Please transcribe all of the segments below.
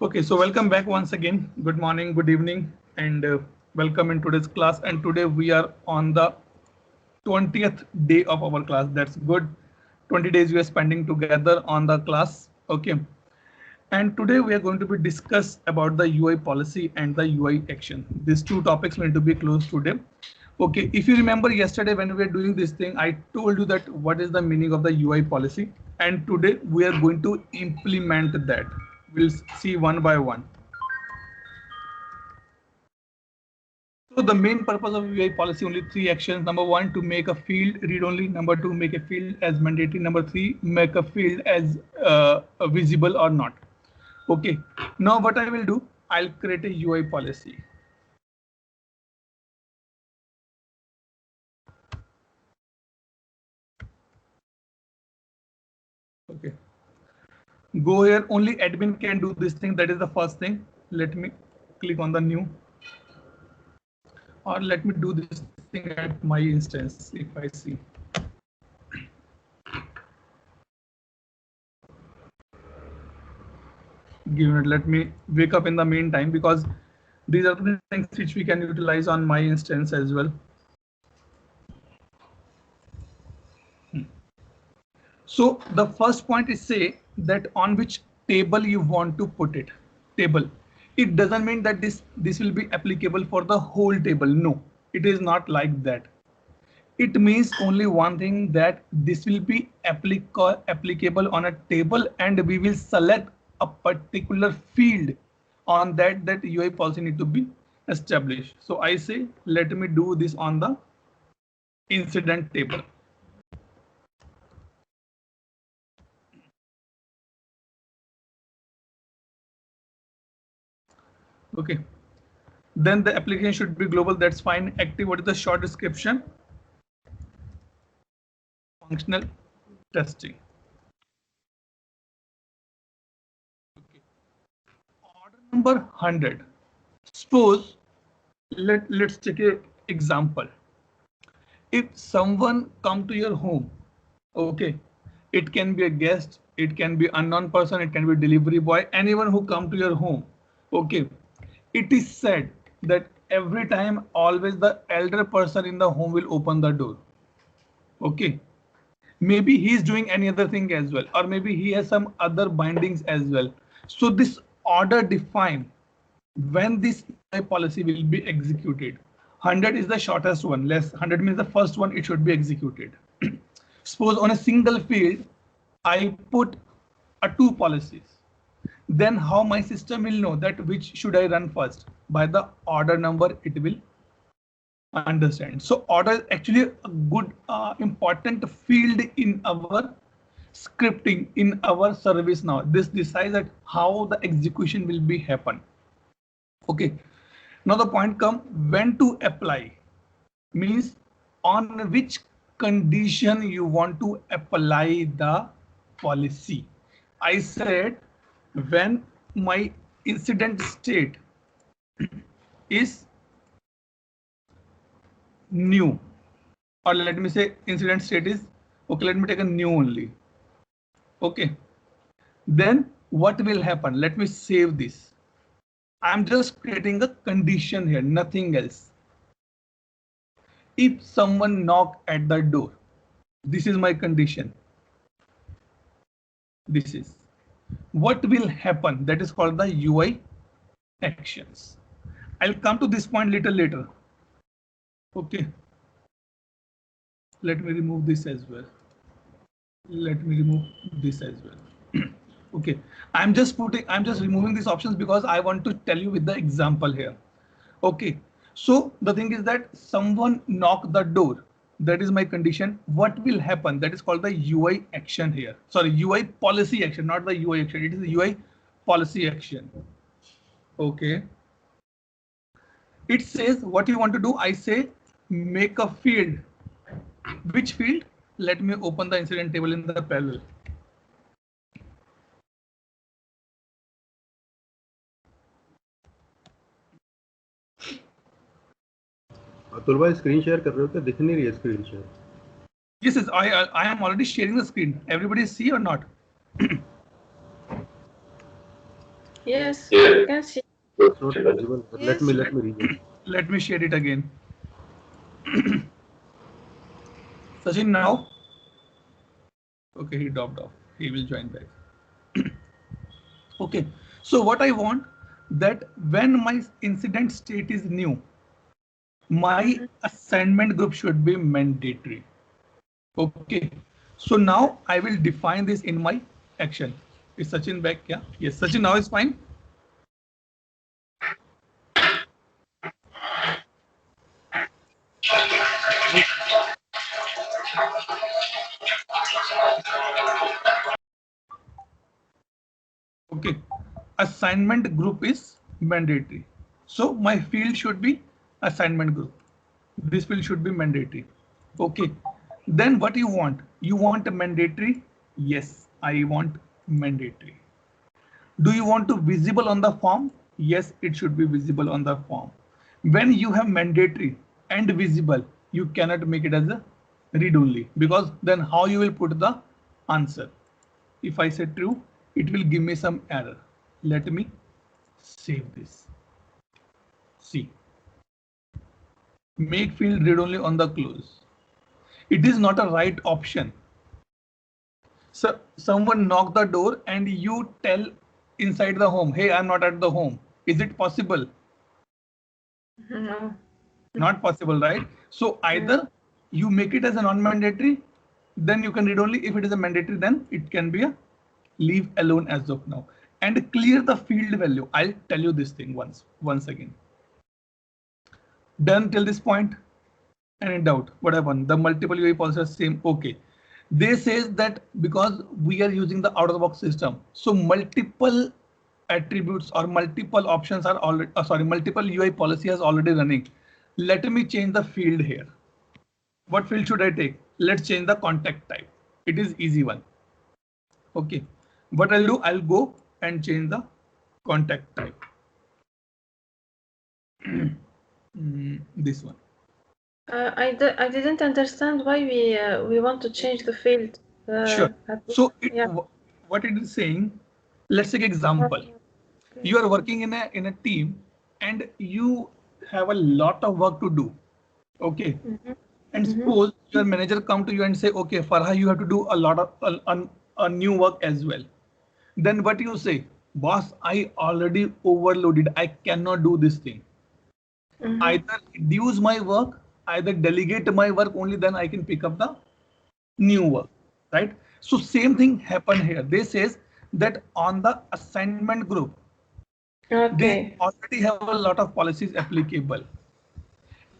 Okay, so welcome back once again. Good morning, good evening, and welcome in today's class. And today we are on the 20th day of our class. That's good. 20 days we are spending together on the class. Okay. And today we are going to be discuss about the UI policy and the UI action. These two topics going to be close today. Okay, if you remember yesterday when we were doing this thing, I told you that what is the meaning of the UI policy, and today we are going to implement that. We'll see one by one. So the main purpose of UI policy, only three actions. Number one, to make a field read-only. Number two, make a field as mandatory. Number three, make a field as visible or not. Okay, now what I will do, I'll create a UI policy. Okay, go here, only admin can do this thing. That is the first thing. Let me click on the new, or let me do this thing at my instance. If I see, given it, let me wake up in the meantime, because these are the things which we can utilize on my instance as well. So the first point is say that on which table you want to put it. Table. It doesn't mean that this will be applicable for the whole table. No, it is not like that. It means only one thing, that this will be applicable on a table, and we will select a particular field on that UI policy need to be established. So I say, let me do this on the incident table. Okay. Then the application should be global. That's fine. Active. What is the short description? Functional testing. Okay. Order number 100. Suppose let's take an example. If someone come to your home, okay, it can be a guest, it can be unknown person, it can be delivery boy, anyone who come to your home. Okay, it is said that every time always the elder person in the home will open the door. Okay, maybe he is doing any other thing as well, or maybe he has some other bindings as well. So this order define when this policy will be executed. 100 is the shortest one. Less 100 means the first one it should be executed. Suppose on a single field I put a two policies, then how my system will know that which should I run first? By the order number it will understand. So order is actually a good important field in our scripting, in our service. Now this decides that how the execution will be happen. Okay, now the point come, when to apply means on which condition you want to apply the policy. I said when my incident state is new, or let me say incident state is okay, let me take a new only. Okay, then what will happen? Let me save this. I'm just creating a condition here, nothing else. If someone knock at the door, this is my condition. This is what will happen. That is called the UI actions. I'll come to this point little later. Okay, let me remove this as well. Let me remove this as well. Okay, I'm just removing these options because I want to tell you with the example here. Okay, so the thing is that someone knock the door, that is my condition. What will happen? That is called the UI action here. Sorry, UI policy action, not the UI action. It is the UI policy action. Okay, it says what you want to do. I say make a field. Which field? Let me open the incident table in the parallel. Atul भाई screen share कर रहे हो क्या? दिख नहीं रही है screen share. Yes, I am already sharing the screen. Everybody see or not? Yes, I can see. It's not visible. But Yes. let me read it. Let me share it again. Sachin now? Okay, he dropped off. He will join back. Okay, so what I want that when my incident state is new, my assignment group should be mandatory. Okay, so now I will define this in my action. Is Sachin back? Yeah. Yes, Sachin now is fine. Okay, assignment group is mandatory. So my field should be assignment group. This field should be mandatory. Okay, then what you want? You want a mandatory? Yes, I want mandatory. Do you want to visible on the form? Yes, it should be visible on the form. When you have mandatory and visible, you cannot make it as a read only, because then how you will put the answer? If I say true, it will give me some error. Let me save this. See, make field read only on the close. It is not a right option. So someone knock the door and you tell inside the home, hey, I'm not at the home. Is it possible? No. Not possible, right? So either you make it as a non-mandatory, then you can read only. If it is a mandatory, then it can be a leave alone as of now. And clear the field value. I'll tell you this thing once again. Done till this point? Any doubt? What happened? The multiple UI policy are same. Okay. They says that because we are using the out of the box system, so multiple attributes or multiple options are already multiple UI policy is already running. Let me change the field here. What field should I take? Let's change the contact type. It is easy one. Okay. What I'll do, I'll go and change the contact type. This one. I didn't understand why we want to change the field. Sure. So yeah. what it is saying, let's take example. You are working in a team and you have a lot of work to do. Okay. And suppose your manager come to you and say, okay, Farha, you have to do a lot of a new work as well. Then what you say? Boss, I already overloaded. I cannot do this thing. Either reduce my work, either delegate my work, only then I can pick up the new work, right? So same thing happened here. They says that on the assignment group, they already have a lot of policies applicable.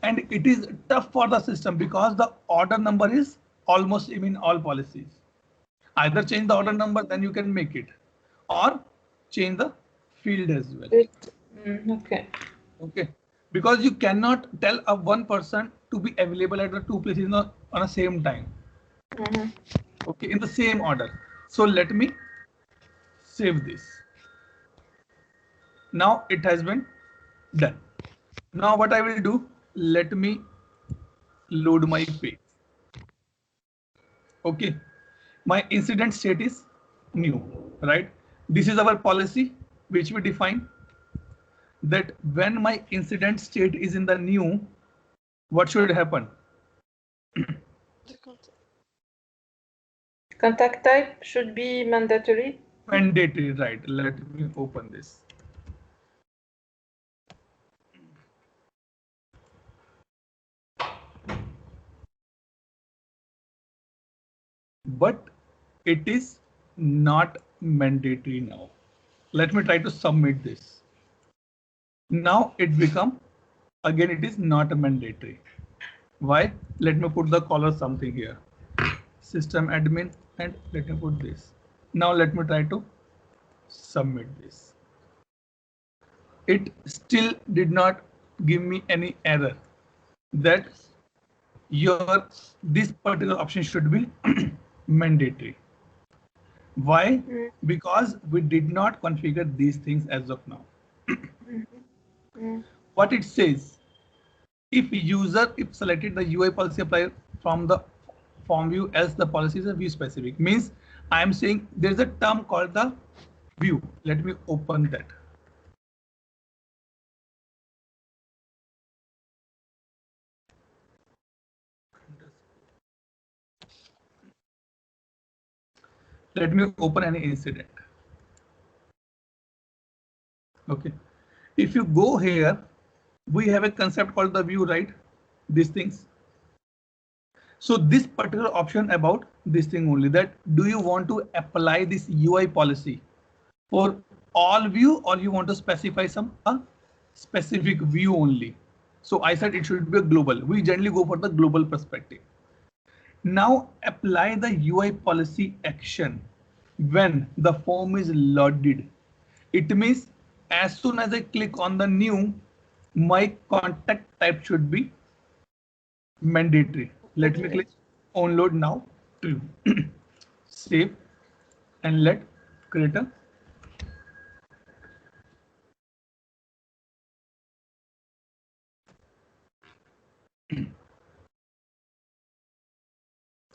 And it is tough for the system because the order number is almost in all policies. Either change the order number, then you can make it, or change the field as well. Okay. Okay. Because you cannot tell a one person to be available at the two places on the same time. Okay, in the same order. So let me save this. Now it has been done. Now what I will do, let me load my page. Okay, my incident state is new, right? This is our policy which we define that when my incident state is in the new, what should happen? Contact type should be mandatory. Mandatory, right? Let me open this. But it is not mandatory now. Let me try to submit this. Now it become, again, it is not mandatory. Why? Let me put the color something here. System admin, and let me put this. Now let me try to submit this. It still did not give me any error that this particular option should be mandatory. Why? Because we did not configure these things as of now. What it says, if selected the UI policy apply from the form view as the policy is a view specific, means I am saying there's a term called the view. Let me open that. Let me open an incident. Okay. If you go here, we have a concept called the view, right? These things. So this particular option about this thing only, that do you want to apply this UI policy for all view, or you want to specify some specific view only? So I said it should be a global. We generally go for the global perspective. Now apply the UI policy action when the form is loaded. It means as soon as I click on the new, my contact type should be mandatory. Let me click on load now to save and let create a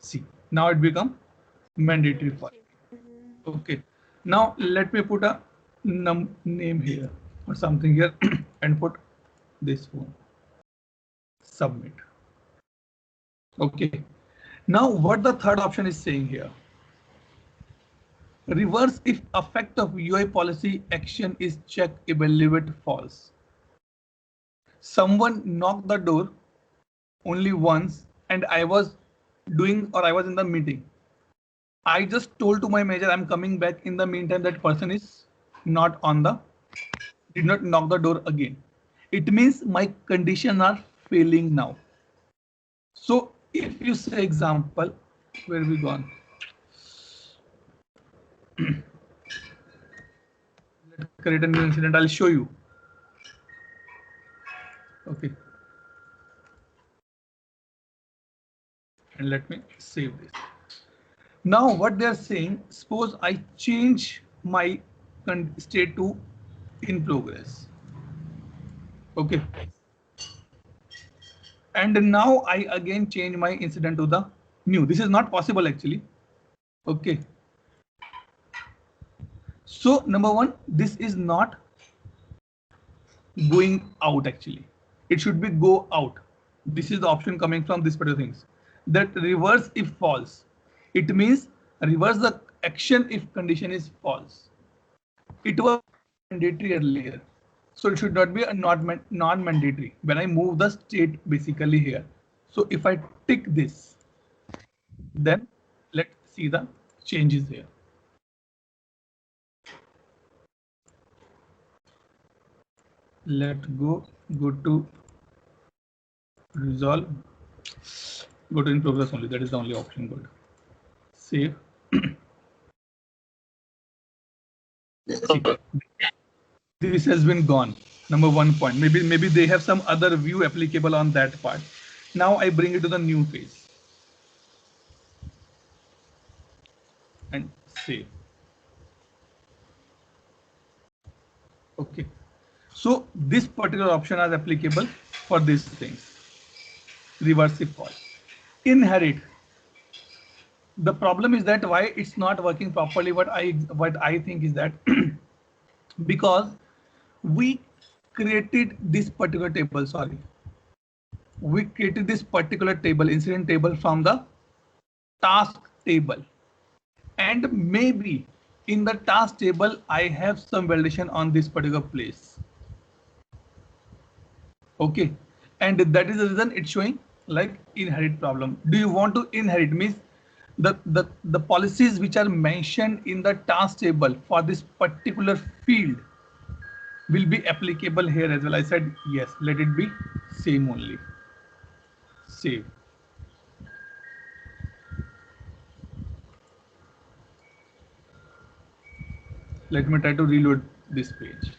see. Now it become mandatory for. Okay. Now let me put a name here or something here and put this one. Submit. Okay. Now what the third option is saying here. Reverse if effect of UI policy action is check evaluate false. Someone knocked the door only once and I was doing or I was in the meeting. I just told to my manager I'm coming back. In the meantime, that person is not on the, did not knock the door again. It means my conditions are failing now. So if you say example, where we gone? Let's create a new incident. I'll show you. Okay. And let me save this. Now what they are saying, suppose I change my state to in progress. Okay. And now I again change my incident to the new. This is not possible actually. Okay. So number one, this is not going out actually. It should be go out. This is the option coming from this particular things. That reverse if false. It means reverse the action if condition is false. It was mandatory earlier. So it should not be a non-mandatory when I move the state basically here. So if I tick this, then let's see the changes here. Let's go to resolve, go to in progress only. That is the only option good. Save. See, this has been gone. Number 1 point. Maybe they have some other view applicable on that part. Now I bring it to the new phase and save. Okay. So this particular option is applicable for these things. Reverse if false. Inherit. The problem is that why it's not working properly. What I think is that because we created this particular table. Sorry, we created this particular table, incident table, from the task table, and maybe in the task table I have some validation on this particular place. Okay, and that is the reason it's showing like inherit problem. Do you want to inherit means the policies which are mentioned in the task table for this particular field will be applicable here as well? I said yes, let it be same only. Save. Let me try to reload this page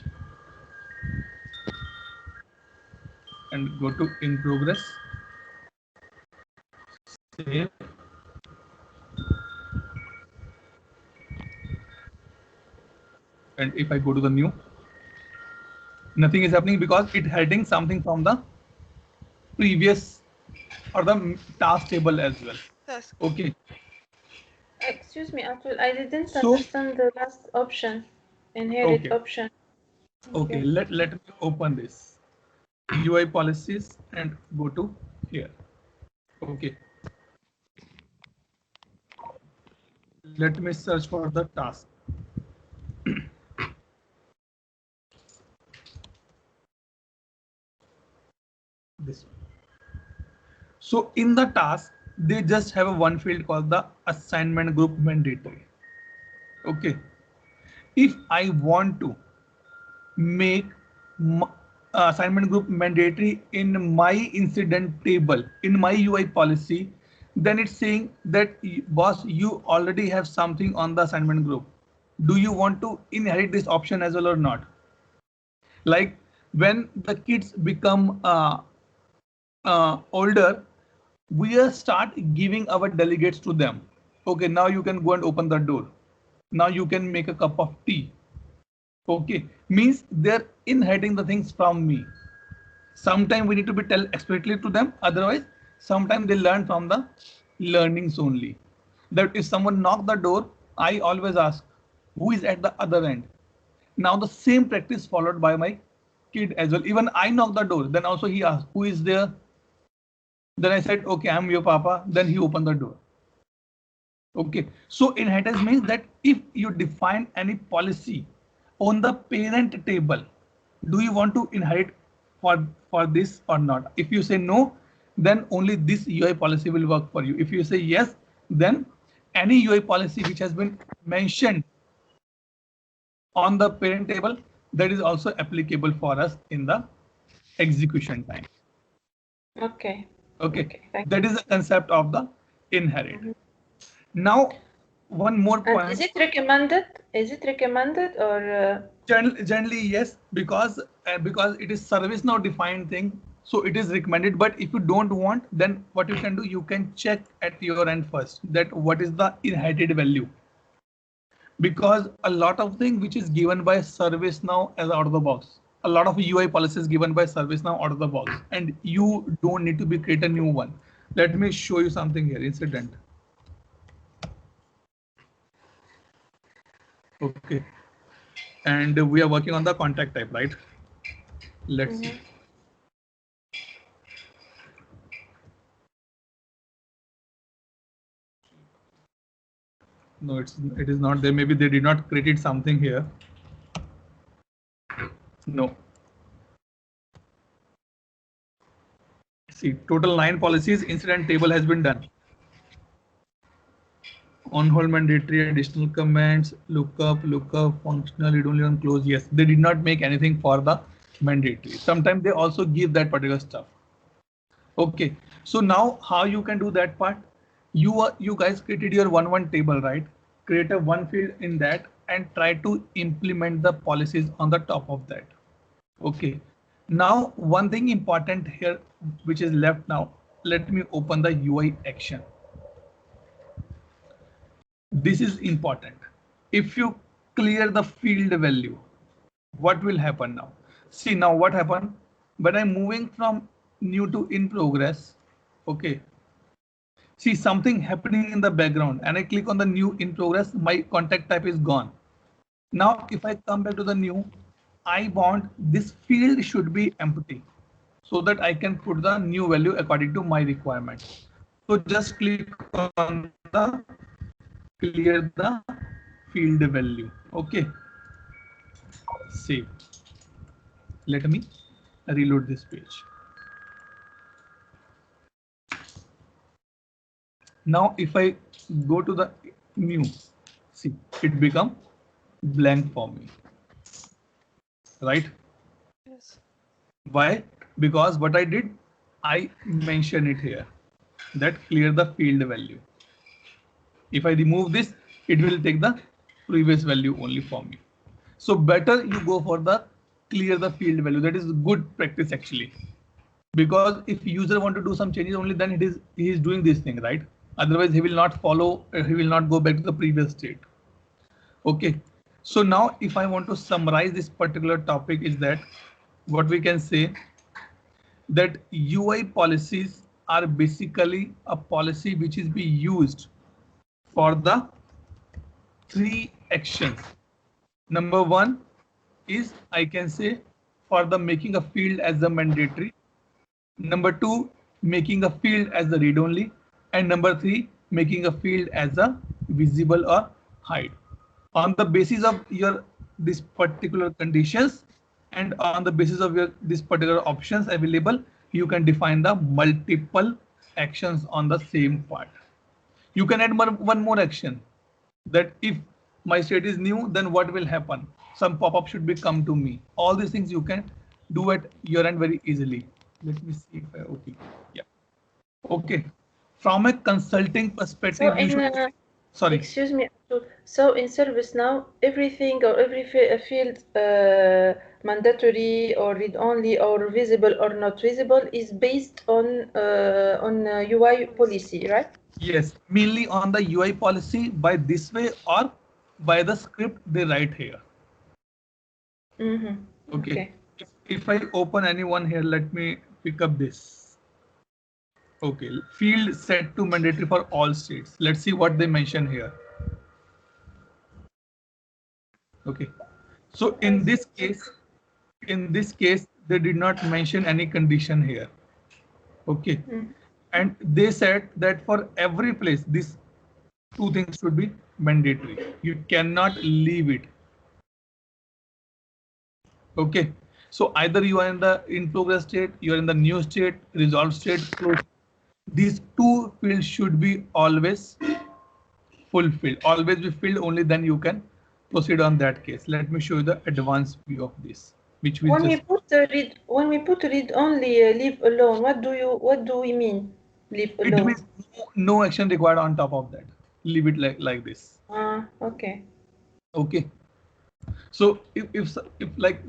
and go to in progress. Save. And if I go to the new, nothing is happening because it's heading something from the previous or the task table as well. Okay. Excuse me, Atul, I didn't So, understand the last option, inherit okay, option. okay, let me open this UI policies and go to here. Okay, let me search for the task. This one. So in the task, they just have a one field called the assignment group mandatory. Okay. If I want to make assignment group mandatory in my incident table, in my UI policy, then it's saying that boss, you already have something on the assignment group. Do you want to inherit this option as well or not? Like when the kids become older, we are start giving our delegates to them. Okay, now you can go and open the door. Now you can make a cup of tea. Okay, means they're inheriting the things from me. Sometimes we need to be tell explicitly to them. Otherwise, sometimes they learn from the learnings only. That if someone knock the door, I always ask, who is at the other end? Now the same practice followed by my kid as well. Even I knock the door, then also he asked, who is there? Then I said, okay, I'm your papa. Then he opened the door. Okay, so inheritance means that if you define any policy on the parent table, do you want to inherit for this or not? If you say no, then only this UI policy will work for you. If you say yes, then any UI policy which has been mentioned on the parent table, that is also applicable for us in the execution time. Okay. Okay, Thank that is the concept of the inherit. Mhm. Now, one more And point. is it recommended? Is it recommended or? Generally, yes, because it is ServiceNow defined thing, so it is recommended. But if you don't want, then what you can do, you can check at your end first that what is the inherited value. Because a lot of things which is given by ServiceNow as out of the box, a lot of UI policies given by ServiceNow out of the box, and you don't need to be create a new one. Let me show you something here. Incident. Okay, and we are working on the contact type, right? Let's see. No, it is not there. Maybe they did not create something here. No. See, total 9 policies. Incident table has been done. On hold mandatory, additional commands, lookup, functional, read only on close. Yes, they did not make anything for the mandatory. Sometimes they also give that particular stuff. Okay, so now how you can do that part? You guys created your one table, right? Create a one field in that and try to implement the policies on the top of that. Okay, now one thing important here which is left now, let me open the UI action. This is important. If you clear the field value, what will happen now? See now what happened when I'm moving from new to in progress. Okay, see something happening in the background and I click on the new in progress, my contact type is gone. Now if I come back to the new, I want this field should be empty so that I can put the new value according to my requirement. So just click on the clear the field value. Okay, save. Let me reload this page. Now if I go to the new, see it become blank for me, right? Yes. Why? Because what I did, I mention it here that clear the field value. If I remove this, it will take the previous value only for me. So better you go for the clear the field value. That is good practice actually. Because if user want to do some changes only, then he is doing this thing, right? Otherwise he will not follow, he will not go back to the previous state. Okay, so now if I want to summarize this particular topic is that what we can say that UI policies are basically a policy which is be used for the 3 actions. Number 1 is, I can say, for the making a field as the mandatory. Number 2, making a field as the read only. And number 3, making a field as a visible or hide. On the basis of your this particular conditions and on the basis of your this particular options available, you can define the multiple actions on the same part. You can add one more action, that if my state is new, then what will happen? Some pop-up should be come to me. All these things you can do at your end very easily. Let me see if I okay. Yeah. Okay. From a consulting perspective, So you should. Sorry. excuse me. So in ServiceNow, everything or every field mandatory or read only or visible or not visible is based on UI policy, right? Yes, mainly on the UI policy by this way or by the script they write here. Mm-hmm. Okay. If I open any one here, let me pick up this. Okay, field set to mandatory for all states. Let's see what they mention here. Okay, so in this case, they did not mention any condition here. Okay, and they said that for every place, these 2 things should be mandatory. You cannot leave it. Okay, so either you are in the in progress state, you are in the new state, resolved state, closed. These 2 fields should be always fulfilled, always be filled, only then you can proceed on that case. Let me show you the advanced view of this, which we when just when we put read only leave alone, what do we mean leave alone? It means no action required on top of that. Leave it like this. Okay. Okay. So if like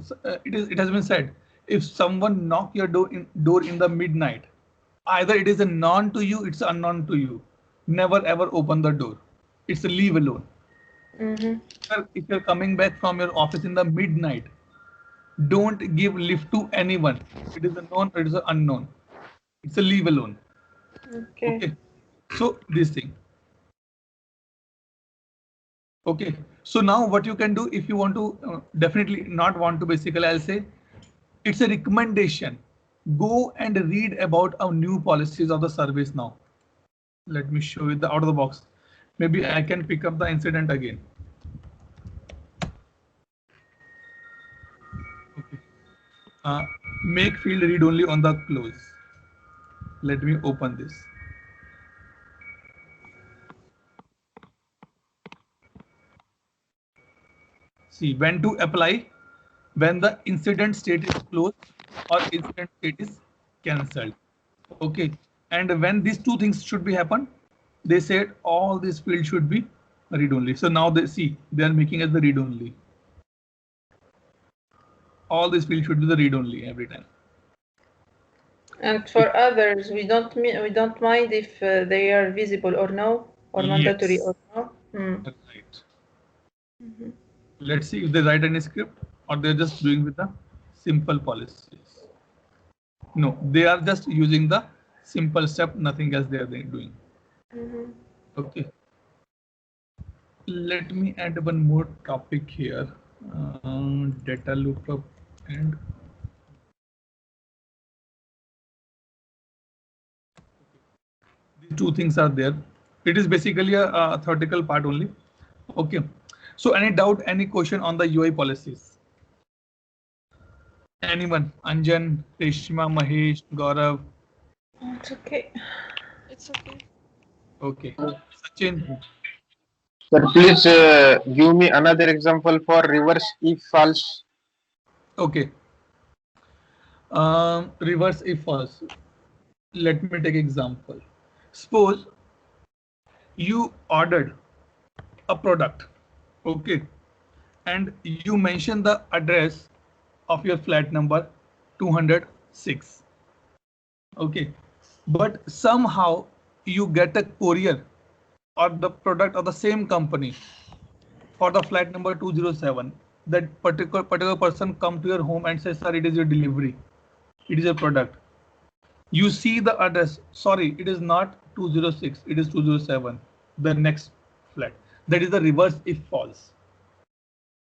it has been said, if someone knock your door in the midnight, either it is a known to you, it's unknown to you. Never ever open the door. It's a leave alone. Mm-hmm. If you're coming back from your office in the midnight, don't give lift to anyone. It is a known, it is an unknown. It's a leave alone. Okay. So this thing. Okay. So now what you can do if you want to definitely not want to, basically I'll say it's a recommendation. Go and read about our new policies of the service now. Let me show you the out of the box. Maybe I can pick up the incident again. Okay. Make field read only on the close. Let me open this. See, when to apply, when the incident state is closed or incident state is cancelled. Okay, and when these 2 things should be happen, they said all these fields should be read only. So now they see they are making as the read only. All these fields should be the read only every time. And for others, we don't mind if they are visible or no, or mandatory or no. Right. Let's see if they write any script or they're just doing with the simple policies. No, they are just using the simple step, nothing else they are doing. Okay. Let me add one more topic here. Data lookup and these 2 things are there. It is basically a theoretical part only. Okay. So any doubt, any question on the UI policies? Anyone? Anjan, Reshma, Mahesh, Gaurav? It's okay. It's okay. Okay. Sachin? Sir, please give me another example for reverse if false. Okay. Reverse if false. Let me take example. Suppose you ordered a product, okay, and you mention the address of your flat number 206, okay, but somehow you get a courier or the product of the same company for the flat number 207. That particular person come to your home and says, sir, it is your delivery, it is your product. You see the address, sorry, it is not 206, it is 207, the next flat. That is the reverse if false.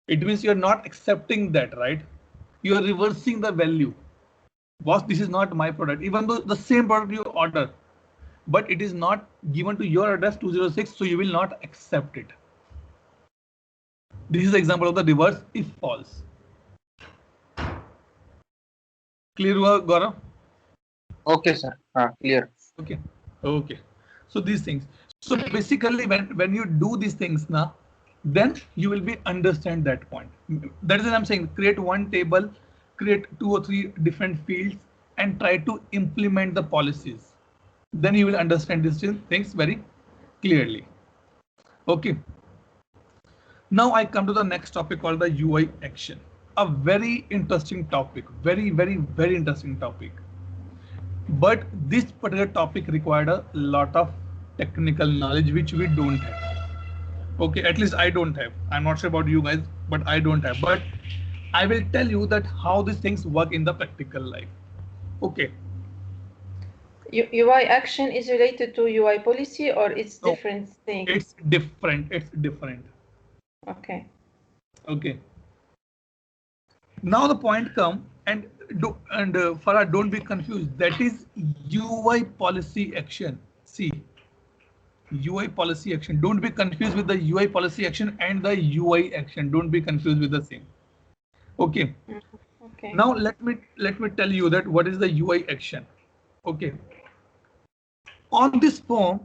It means you're not accepting that, right? You are reversing the value. Boss, this is not my product, even though the same product you order, but it is not given to your address 206, so you will not accept it. This is the example of the reverse if false. Clear, Gaurav? Okay, sir. Clear. Okay. Okay. So these things. So basically, when you do these things now, then you will be understand that point. That is what I'm saying. Create one table, create 2 or 3 different fields, and try to implement the policies. Then you will understand these things very clearly. Okay. Now I come to the next topic called the UI action. A very interesting topic. Very, very, very interesting topic. But this particular topic required a lot of technical knowledge which we don't have. Okay, at least I don't have. I'm not sure about you guys, but I don't have. But I will tell you that how these things work in the practical life. Okay. UI action is related to UI policy, or it's No, different thing? It's different. It's different. Okay. Okay. Now the point come and Farah, don't be confused. That is UI policy action. See, UI policy action. Don't be confused with the UI policy action and the UI action. Don't be confused with the same. Okay. Okay. Now let me tell you that what is the UI action. Okay. On this form,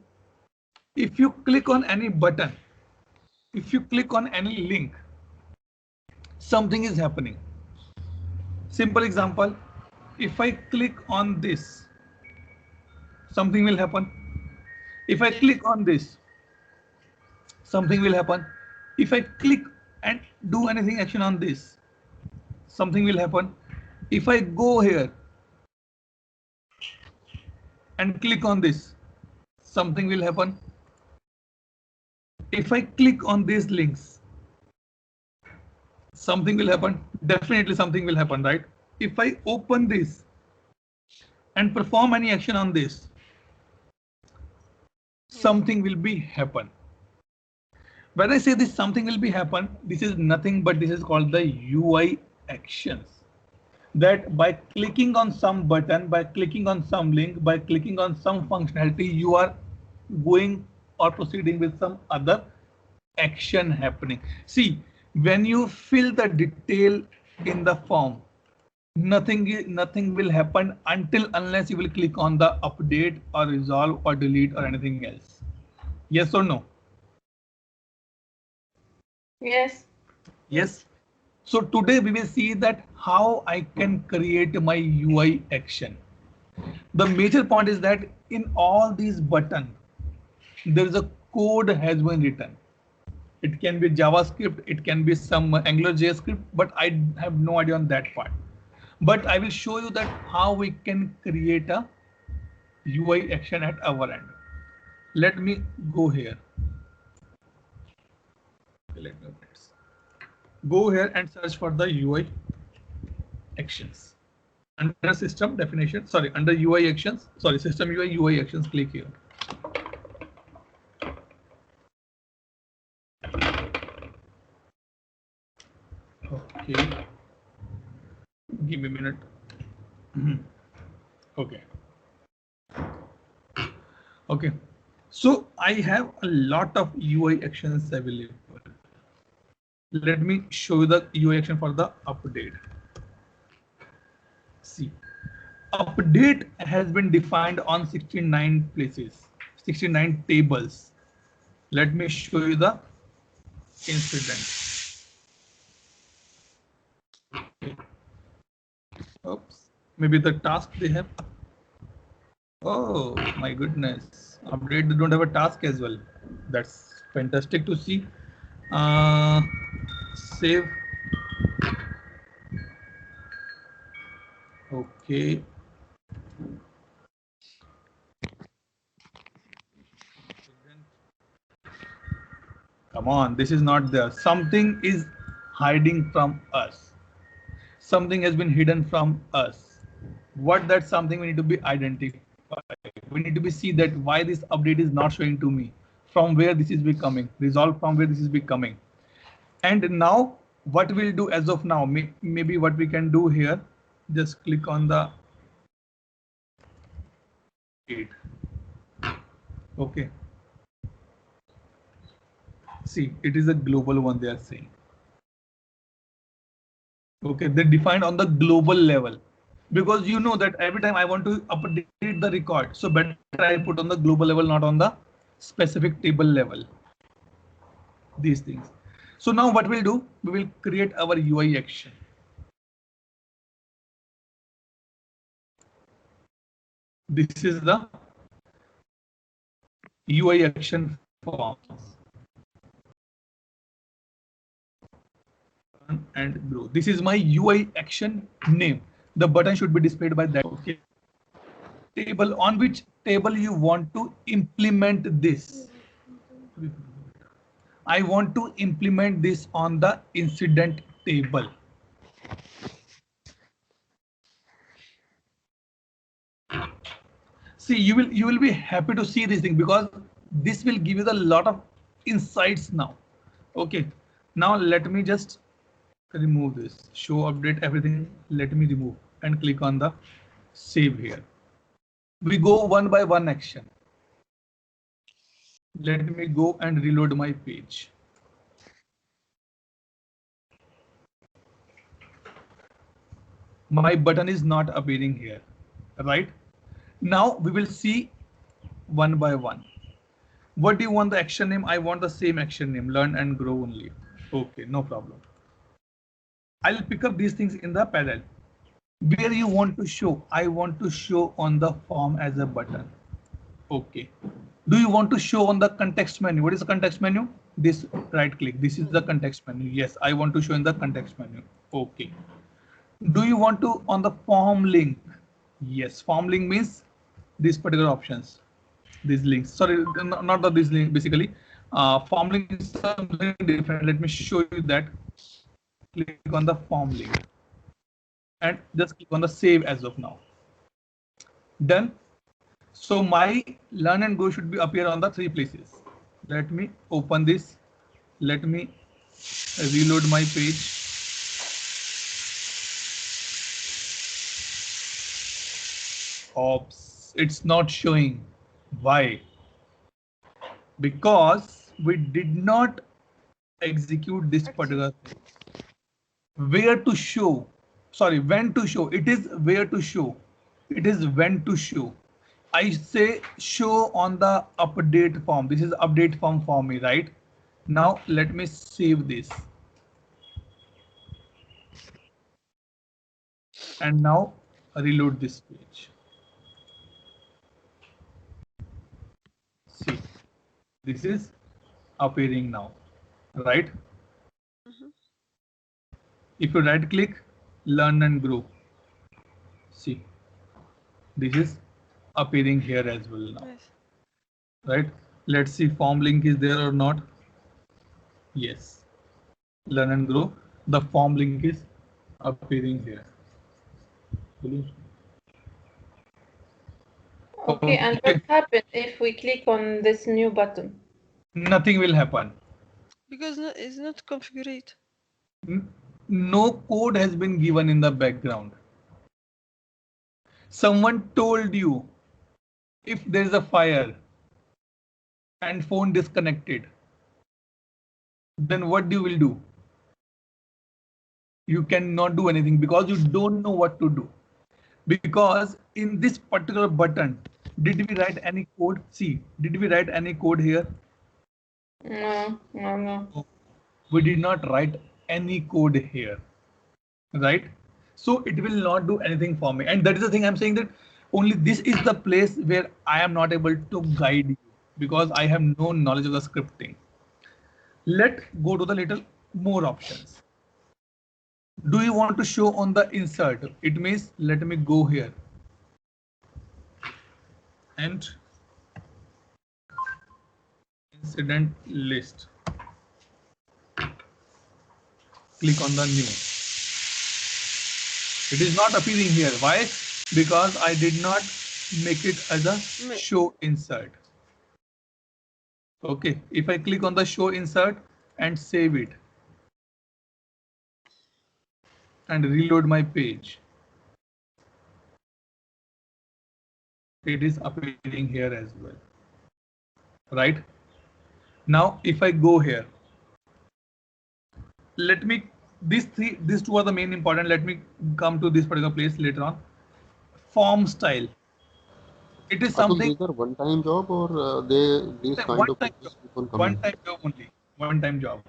if you click on any button, if you click on any link, something is happening. Simple example, if I click on this, something will happen. If I click on this, something will happen. If I click and do anything action on this, something will happen. If I go here and click on this, something will happen. If I click on these links, something will happen. Definitely something will happen, right? If I open this and perform any action on this, something will be happen. When I say this something will be happen, this is nothing but this is called the UI actions. That by clicking on some button, by clicking on some link, by clicking on some functionality, you are going or proceeding with some other action happening. See, when you fill the detail in the form, nothing will happen unless you will click on the update or resolve or delete or anything else. Yes or no? Yes. Yes. So today we will see that how I can create my UI action. The major point is that in all these buttons, there is a code has been written. It can be JavaScript, it can be some AngularJS script, but I have no idea on that part. But I will show you that how we can create a UI action at our end. Let me go here. Okay, let's go here and search for the UI actions. Under system definition, sorry, under UI actions, sorry, system UI actions, click here. Okay, give me a minute. Okay. Okay, so I have a lot of UI actions available. Let me show you the UI action for the update. See, update has been defined on 69 places, 69 tables. Let me show you the incident. Okay. Oops, maybe the task they have. Oh my goodness, update they don't have a task as well. That's fantastic to see. Save. Okay. Come on, this is not there. Something is hiding from us. Something has been hidden from us. What that something we need to be identified. We need to be see that why this update is not showing to me. from where this is becoming, resolve from where this is becoming. And now what we'll do as of now, maybe what we can do here, just click on the 8. Okay. See, it is a global one they are saying. Okay, they defined on the global level, because you know that every time I want to update the record, so better I put on the global level, not on the specific table level. These things. So now what we'll do, we will create our UI action. This is the UI action form. And grow. This is my UI action name. The button should be displayed by that. Okay. Table, on which table you want to implement this? I want to implement this on the incident table. See, you will be happy to see this thing, because this will give you a lot of insights now. Okay, now let me just remove this, show update everything. Let me remove and click on the save here. We go one by one action. Let me go and reload my page. My button is not appearing here, right? Now we will see one by one. What do you want the action name? I want the same action name, learn and grow only. Okay, no problem. I'll pick up these things in the parallel. Where you want to show? I want to show on the form as a button. Okay. Do you want to show on the context menu? What is the context menu? This, right click. This is the context menu. Yes, I want to show in the context menu. Okay. Do you want to on the form link? Yes, form link means these particular options, these links. Sorry, not the this link. Basically, form link is something different. Let me show you that. Click on the form link and just click on the save as of now. Done. So my learn and grow should be appear on the 3 places. Let me open this. Let me reload my page. Oops, it's not showing. Why? Because we did not execute this particular thing. Where to show? Sorry, when to show? It is where to show. It is when to show. I say show on the update form. This is update form for me, right? Now let me save this. And now reload this page. See, this is appearing now, right? If you right click, learn and grow. See, this is appearing here as well now, right? Let's see form link is there or not. Yes, learn and grow. The form link is appearing here. Okay, and what happens if we click on this new button? Nothing will happen. Because it's not configured. No code has been given in the background. Someone told you if there is a fire and phone disconnected, then what you will do? You cannot do anything because you don't know what to do. Because in this particular button, did we write any code? See, did we write any code here? No. We did not write any code here, right? So it will not do anything for me. And that is the thing I'm saying, that only this is the place where I am not able to guide you because I have no knowledge of the scripting. Let's go to the little more options. Do you want to show on the insert? It means let me go here and incident list. Click on the new. It is not appearing here. Why? Because I did not make it as a show insert. Okay, if I click on the show insert and save it and reload my page, it is appearing here as well, right? Now, if I go here, let me, these two are the main important. Let me come to this particular place later on. Form style. It is Atul, something. these are one-time job or these kind One of time pages job. keep on One coming? time job only. One time job.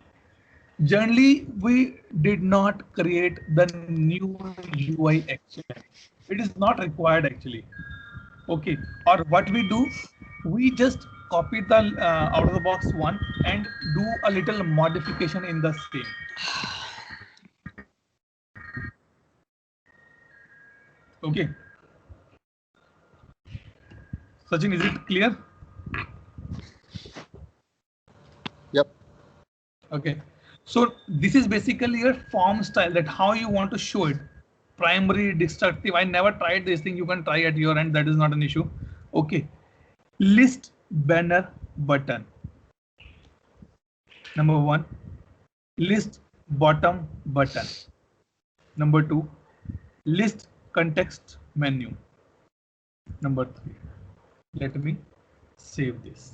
Generally, we did not create the new UI action. It is not required actually. Okay. Or what we do, we just copy the out of the box one and do a little modification in the same. Okay. Sachin, is it clear? Yep. Okay. So this is basically your form style, that how you want to show it. Primary, destructive. I never tried this thing. You can try at your end. That is not an issue. Okay. List banner button. Number one. List bottom button. Number two. List context menu. Number three. Let me save this.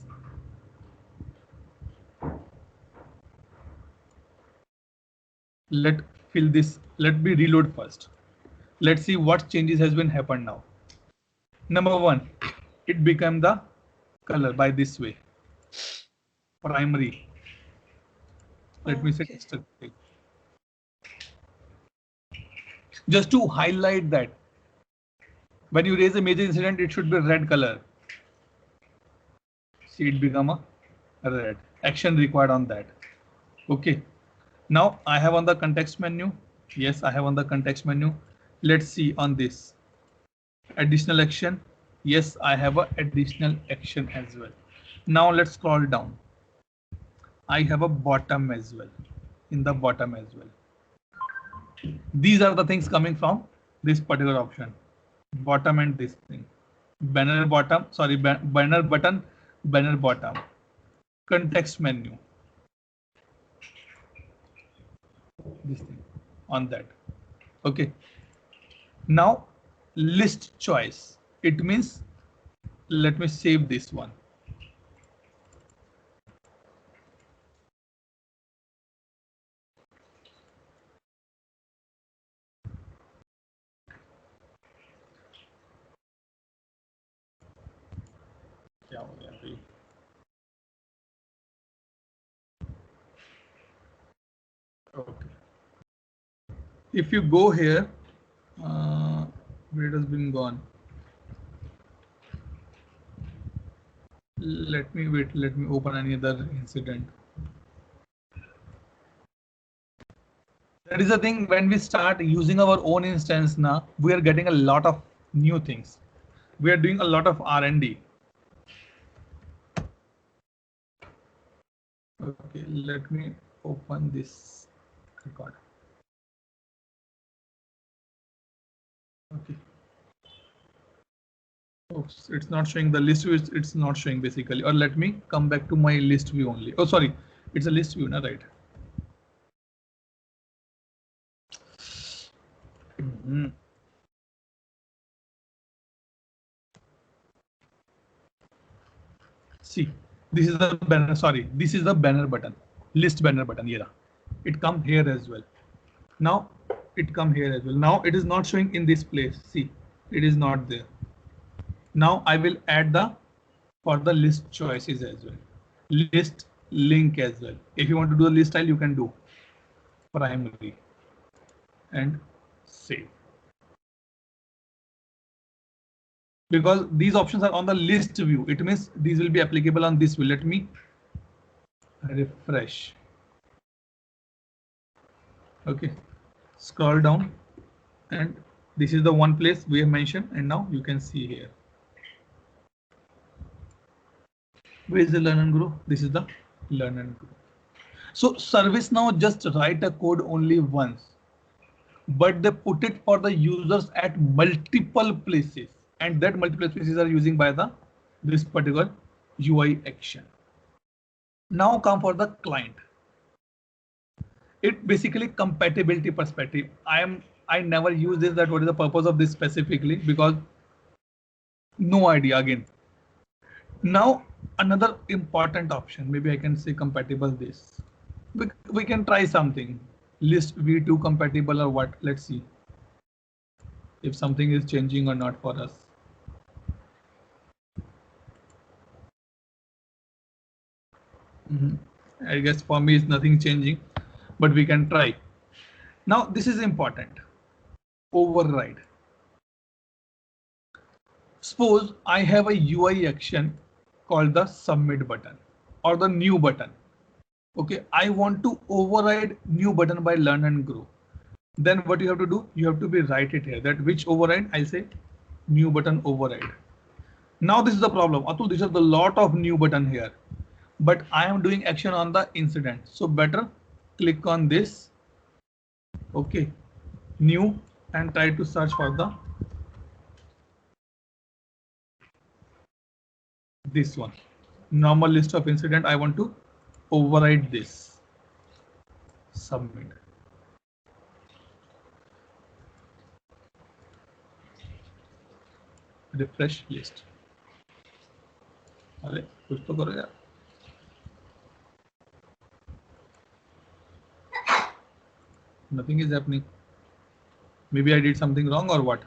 Let fill this. Let me reload first. Let's see what changes has been happened now. Number one, it became the color by this way. Primary. Let me say Okay. destructive. Just to highlight that when you raise a major incident, it should be red color. See, it become a red. Action required on that. Okay. Now I have on the context menu. Yes, I have on the context menu. Let's see on this. Additional action. Yes, I have a additional action as well. Now let's scroll down. I have a bottom as well. In the bottom as well. These are the things coming from this particular option. Bottom and this thing. Banner bottom, sorry, banner button, banner bottom. Context menu. This thing on that. Okay. Now list choice. It means, let me save this one. क्या हो गया भाई? Okay. If you go here, where it has been gone. Let me wait. Let me open any other incident. That is the thing, when we start using our own instance now, we are getting a lot of new things. We are doing a lot of R&D. Okay, let me open this record. Okay. Oops, it's not showing the list view. It's not showing basically. Or let me come back to my list view only. Oh, sorry, it's a list view, not right? Mm-hmm. See, this is the banner. Sorry, this is the banner button. List banner button. Yeah, it come here as well. Now it come here as well. Now it is not showing in this place. See, it is not there. Now I will add the for the list choices as well. List link as well. If you want to do the list style, you can do primary and save. Because these options are on the list view, it means these will be applicable on this view. Let me refresh. Okay, scroll down, and this is the one place we have mentioned, and now you can see here. Where is the learn and grow? This is the learn and grow. So ServiceNow just write a code only once, but they put it for the users at multiple places, and that multiple places are using by the this particular UI action. Now come for the client. It basically compatibility perspective. I never use this, that what is the purpose of this specifically, because no idea again. Now another important option, maybe I can say compatible this. We can try something. List v2 compatible or what? Let's see if something is changing or not for us. I guess for me it's nothing changing, but we can try. Now this is important. Override. Suppose I have a UI action called the submit button or the new button. Okay, I want to override new button by learn and grow. Then what you have to do? You have to be write it here, that which override. I'll say new button override. Now this is the problem. Atul, this is the lot of new button here, but I am doing action on the incident. So better click on this. Okay, new, and try to search for the this one. Normal list of incident. I want to override this. Submit. Refresh list. अरे कुछ तो करो यार. Nothing is happening. Maybe I did something wrong or what?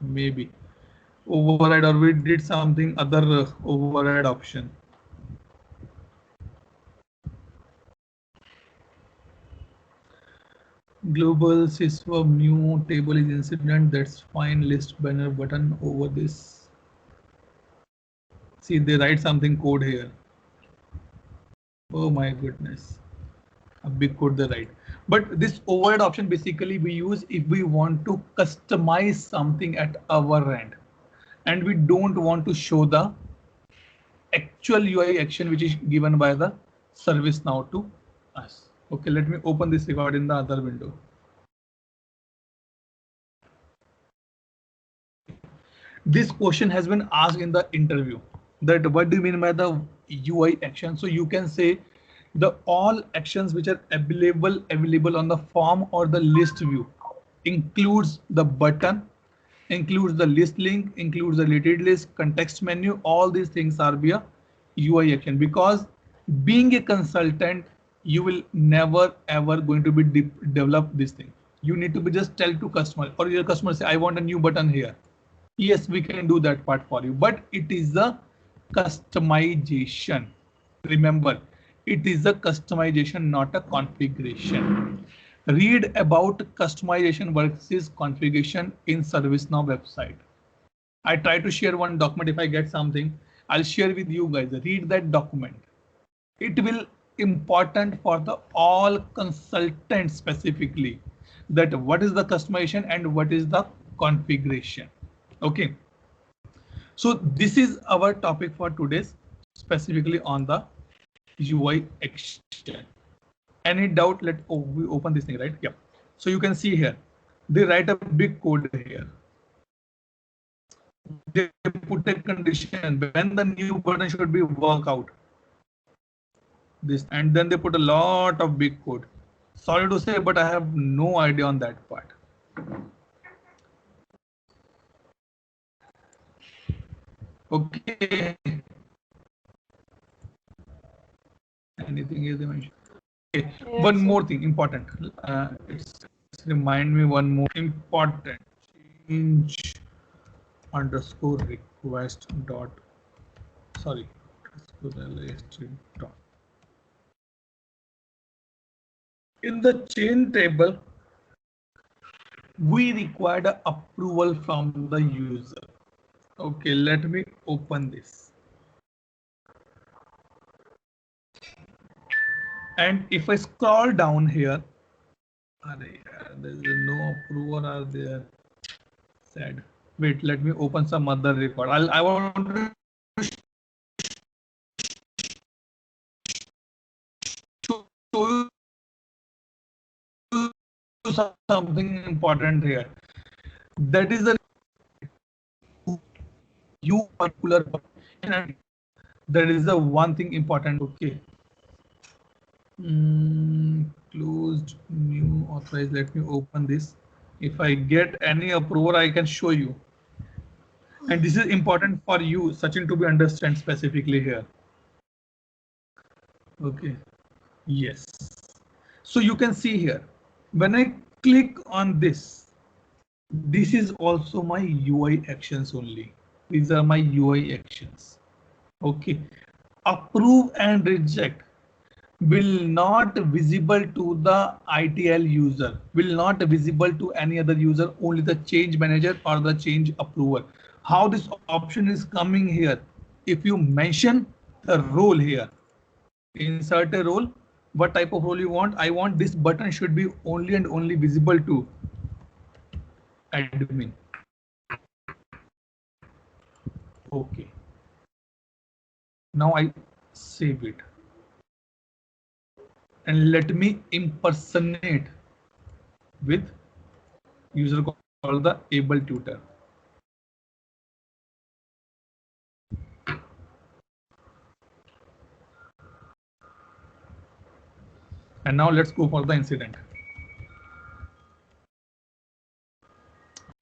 Maybe override, or we did something other override option. Global sysverb new table is incident. That's fine. List banner button over this. See, they write something code here. Oh my goodness, a big code they write. But this override option basically we use if we want to customize something at our end, and we don't want to show the actual UI action which is given by the ServiceNow to us. Okay, let me open this record in the other window. This question has been asked in the interview, that what do you mean by the UI action? So you can say the all actions which are available on the form or the list view, includes the button, includes the list link, includes the related list, context menu. All these things are via UI action, because being a consultant, you will never ever going to be develop this thing. You need to be just tell to customer, or your customer say, I want a new button here. Yes, we can do that part for you, but it is a customization. Remember, it is a customization, not a configuration. Read about customization versus configuration in ServiceNow website. I try to share one document. If I get something, I'll share with you guys. Read that document. It will important for the all consultants specifically, that what is the customization and what is the configuration. Okay, so this is our topic for today's, specifically on the UI action. Any doubt? We open this thing, right? Yeah. So you can see here, they write a big code here. They put a condition when the new button should be work out. This, and then they put a lot of big code. Sorry to say, but I have no idea on that part. Okay. Anything is mentioned. Okay. Yes. One more thing important. It's remind me one more important. Change underscore request dot. Sorry. Dot. In the chain table, we require the approval from the user. Okay, let me open this. And if I scroll down here, there is no approval are there. Sad. Wait, let me open some other record. I want to show you something important here. That is the you particular button. That is the one thing important. Okay. Closed, new, authorized. Let me open this. If I get any approval, I can show you. And this is important for you, Sachin, to be understand specifically here. Okay. Yes. So you can see here, when I click on this, this is also my UI actions only. These are my UI actions. Okay. Approve and reject will not visible to the ITL user, will not visible to any other user, only the change manager or the change approver. How this option is coming here? If you mention the role here, insert a role, what type of role you want? I want this button should be only and only visible to admin. Okay. Now I save it. And let me impersonate with user called the able tutor. And now let's go for the incident.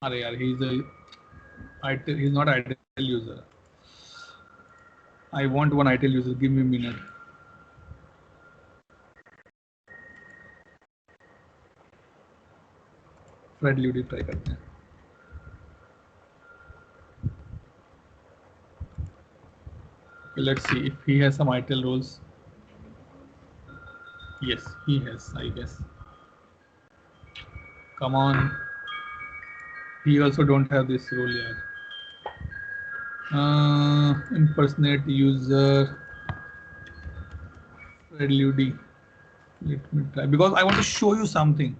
He's not ITIL user. I want one ITIL user. Give me a minute. Fred Ludi try करते हैं. Let's see if he has some ITIL roles. Yes, he has, I guess. Come on. He also don't have this role yet. Impersonate user. Fred Ludi. Let me try because I want to show you something.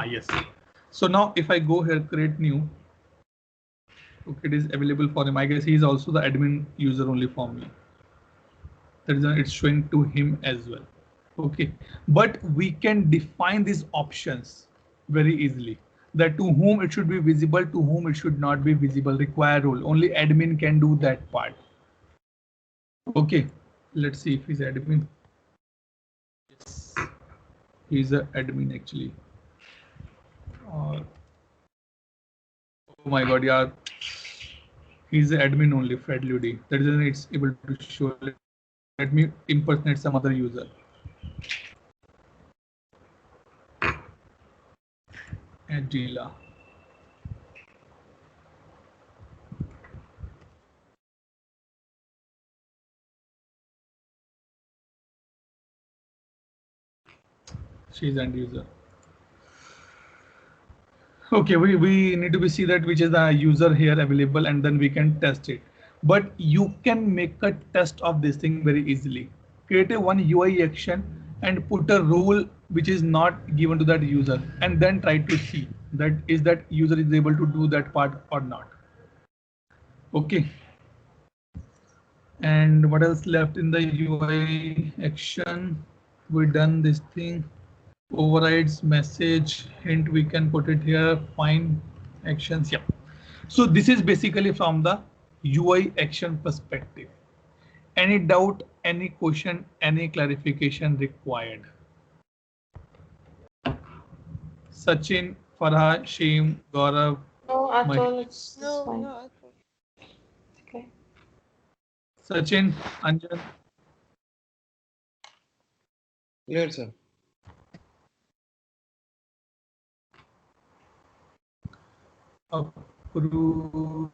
Yes. So now if I go here, create new. Okay, it is available for him. I guess he is also the admin user only for me. That is why it's showing to him as well. Okay, but we can define these options very easily. That to whom it should be visible, to whom it should not be visible. Require role. Only admin can do that part. Okay, let's see if he's admin. Yes, he's an admin actually. Oh my God, yeah. He's the admin only, Fred Ludi. That is why it's able to show. Let me impersonate some other user. Angela. She's end user. Okay, we need to see that which is the user here available, and then we can test it. But you can make a test of this thing very easily. Create a one UI action and put a role which is not given to that user, and then try to see that is that user is able to do that part or not. Okay. And what else left in the UI action? We done this thing. Overrides message hint, we can put it here. Find actions. Yeah. So this is basically from the UI action perspective. Any doubt, any question, any clarification required? Sachin, Farha, Sheem, Gaurav. No, at Mike. all. It's No, fine. no, at all. Okay. Sachin, Anjan. Clear, sir. Approve.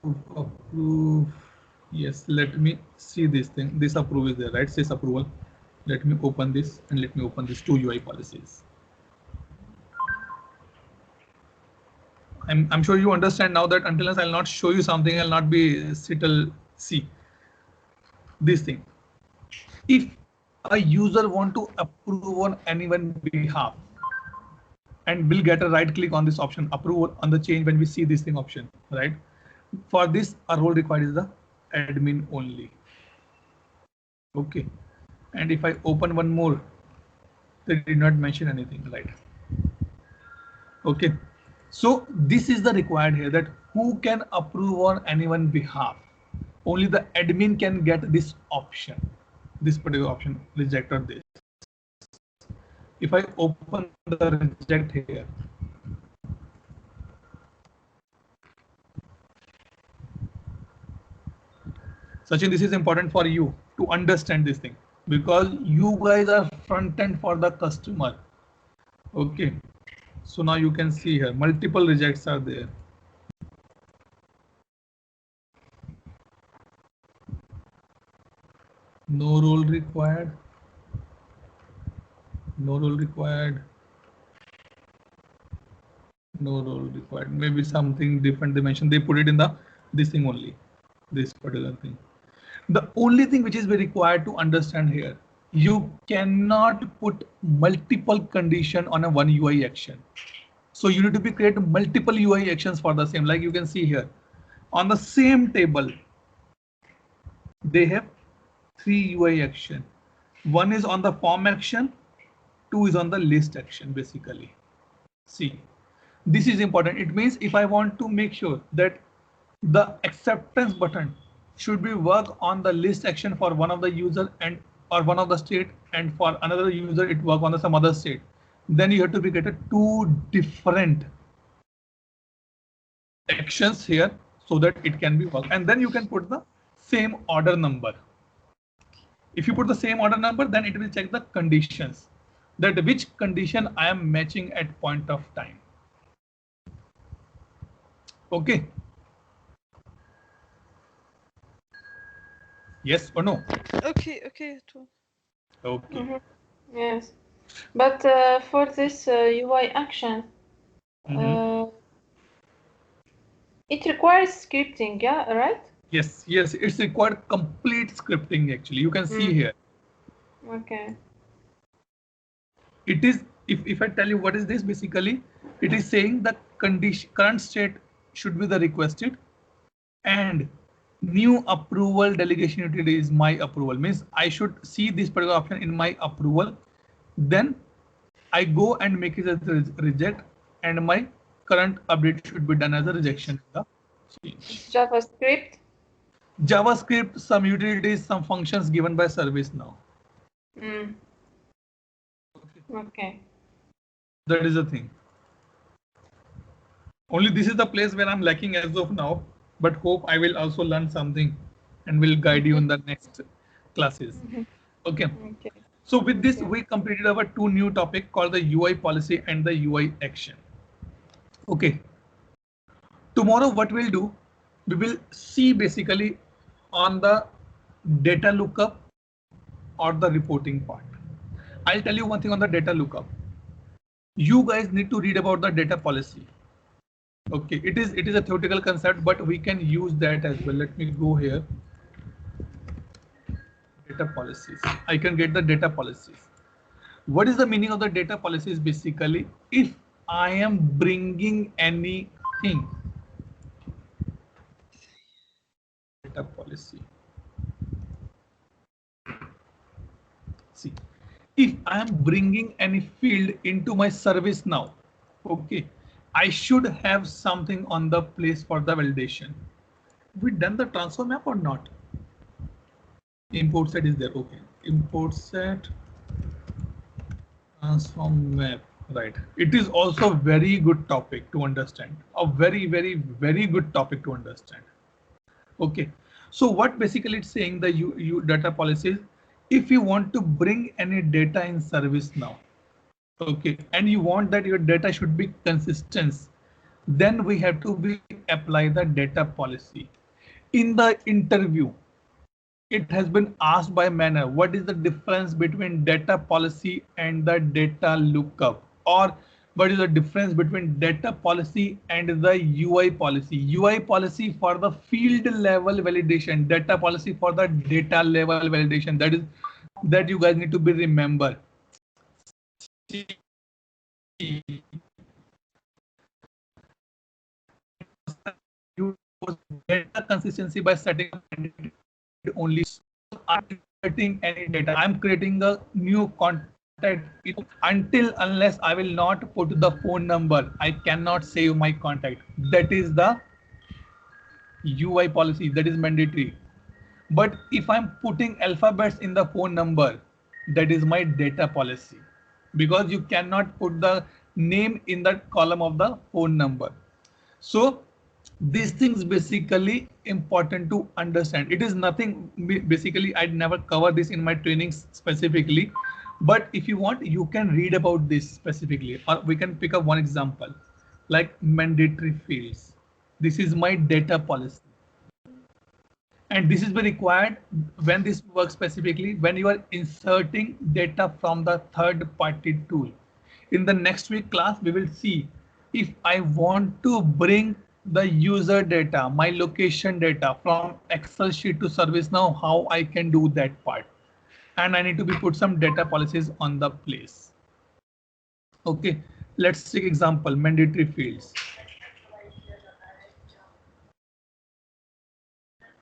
Yes, let me see this thing. This approve is there, right? Says approval. Let me open this and let me open these two UI policies. I'm sure you understand now that until I'll not show you something, I'll not be see this thing. If a user want to approve on anyone's behalf, and we'll get a right click on this option, approve on the change when we see this thing option, right? For this, our role required is the admin only. Okay, and if I open one more, they did not mention anything, right? Okay, so this is the required here, that who can approve on anyone's behalf. Only the admin can get this option, this particular option, reject or this. If I open the reject here, Sachin, this is important for you to understand this thing, because you guys are front end for the customer. Okay, so now you can see here multiple rejects are there. No role required. No role required. No role required. Maybe something different dimension. They put it in the this thing only. This particular thing. The only thing which is very required to understand here, you cannot put multiple condition on a one UI action. So you need to be create multiple UI actions for the same. Like you can see here, on the same table, they have 3 UI action. One is on the form action, 2 is on the list action basically. See, this is important. It means if I want to make sure that the acceptance button should be work on the list action for one of the user and or one of the state, and for another user it work on some other state, then you have to be created 2 different actions here so that it can be work, and then you can put the same order number. If you put the same order number, then it will check the conditions, that which condition I am matching at point of time. Okay. Yes or no? Okay, okay. Okay. Yes, but for this UI action, it requires scripting, yeah, right? Yes, yes, it's required complete scripting actually. You can see here. Okay. It is, if I tell you what is this, basically, it is saying the condition current state should be the requested, and new approval delegation utility is my approval. Means I should see this particular option in my approval. Then I go and make it as a reject, and my current update should be done as a rejection. JavaScript. JavaScript, some utilities, some functions given by ServiceNow. Okay. That is the thing. Only this is the place where I'm lacking as of now, but hope I will also learn something and will guide you in the next classes. Okay. So with this, we completed our 2 new topic called the UI policy and the UI action. Okay. Tomorrow, what we'll do, we will see basically on the data lookup or the reporting part. I'll tell you one thing on the data lookup. You guys need to read about the data policy. Okay, it is a theoretical concept, but we can use that as well. Let me go here. Data policies. I can get the data policies. What is the meaning of the data policies? Basically, if I am bringing anything, data policy. See, if I am bringing any field into my service now, okay, I should have something on the place for the validation. We done the transfer map or not? Import set is there. Okay, import set transform map. Right. It is also a very good topic to understand. A very, very, very good topic to understand. Okay. So what basically it's saying, the data policies, if you want to bring any data in service now, okay, and you want that your data should be consistent, then we have to apply the data policy. In the interview, it has been asked by Manner, what is the difference between data policy and the data lookup, or what is the difference between data policy and the UI policy? UI policy for the field level validation, data policy for the data level validation. That you guys need to be remember. You data consistency by setting up only inserting any data. I'm creating a new contact until unless I will not put the phone number, I cannot save my contact. That is the UI policy, that is mandatory. But if I'm putting alphabets in the phone number, that is my data policy, because you cannot put the name in that column of the phone number. So these things basically important to understand. It is nothing, basically I'd never cover this in my trainings specifically, but if you want, you can read about this specifically, or we can pick up one example like mandatory fields. This is my data policy. And this is required when this works specifically when you are inserting data from the third party tool. In the next week class, we will see if I want to bring the user data, my location data from Excel sheet to ServiceNow, how I can do that part. And I need to be put some data policies on the place. Okay, let's take example, mandatory fields.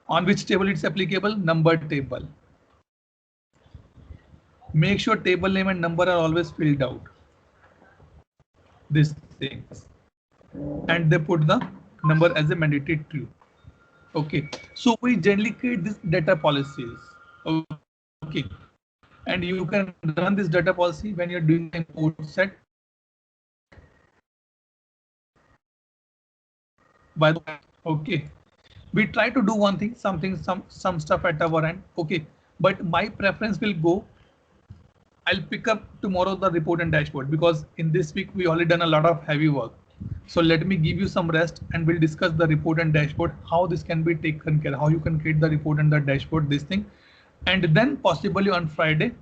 On which table it's applicable? Number table. Make sure table name and number are always filled out. These things. And they put the number as a mandatory true. Okay. So we generally create these data policies. Okay. And you can run this data policy when you're doing import set. By the way, okay. We try to do one thing, some stuff at our end. Okay. But my preference will go, I'll pick up tomorrow the report and dashboard, because in this week we already done a lot of heavy work. So let me give you some rest and we'll discuss the report and dashboard, how this can be taken care, how you can create the report and the dashboard, this thing. And then possibly on Friday,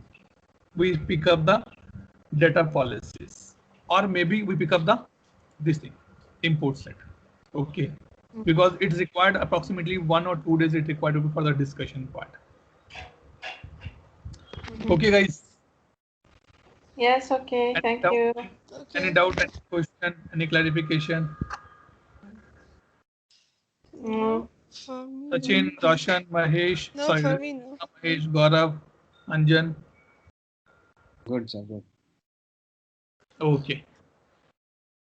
we pick up the data policies, or maybe we pick up this thing, import set. Okay. Because it's required approximately 1 or 2 days, it required for the discussion part. Okay, guys. Yes, okay, thank you. Any doubt, any question, any clarification? No. For me, Sachin, Roshan, Mahesh, no, sorry, for me, no. Mahesh, Gaurav, Anjan. Good, sir. Good. Okay.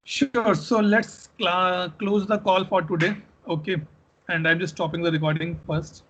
Sure. So let's close the call for today. Okay. And I'm just stopping the recording first.